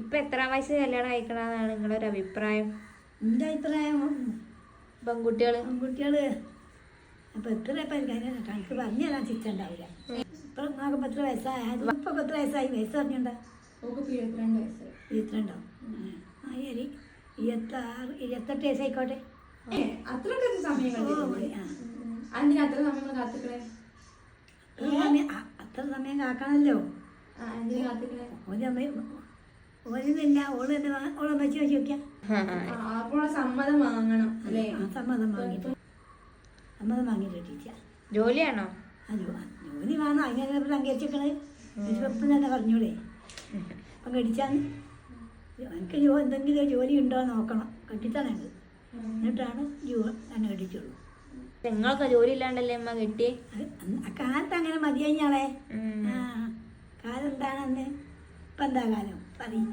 ഇപ്പൊ എത്രാം വയസ്സ് കല്യാണം കഴിക്കണമെന്നാണ് നിങ്ങളൊരു അഭിപ്രായം? എൻ്റെ അഭിപ്രായം പെൺകുട്ടികള് അപ്പൊ എത്ര കണക്ക് പറഞ്ഞു തരാൻ ചിച്ചുണ്ടാവില്ല. ഇപ്പൊ നോക്കുമ്പോ എത്ര വയസ്സായ ഇപ്പൊ എത്ര വയസ്സായി? വയസ്സ് പറഞ്ഞുണ്ടോ? 22 ആ ശരി, 28 വയസ്സായിക്കോട്ടെ. അത്ര സമയം കാക്കണല്ലോ. ഓലില്ല, ഓളൊന്ന് വെച്ച് നോക്കിയാ സമ്മതം വാങ്ങണം അല്ലേ? സമ്മതം വാങ്ങിയിട്ട് ടീച്ചർ. ജോലിയാണോ? ജോലി വേണം, അതിനെ അംഗീകരിച്ചിരിക്കണത്. ഇപ്പം തന്നെ പറഞ്ഞൂടെ. അപ്പം കടിച്ചാന്ന് എനിക്ക് എന്തെങ്കിലും ജോലി ഉണ്ടോ നോക്കണം, കെട്ടിത്തണത്. എന്നിട്ടാണ് തന്നെ കെട്ടിച്ചുള്ളൂ. നിങ്ങൾക്ക് ജോലി ഇല്ലാണ്ടല്ലേ അമ്മ കെട്ടിയേ? കാലത്ത് അങ്ങനെ മതിയാളെ. കാലം എന്താണെന്ന് ഇപ്പം എന്താ കാലം പറയും.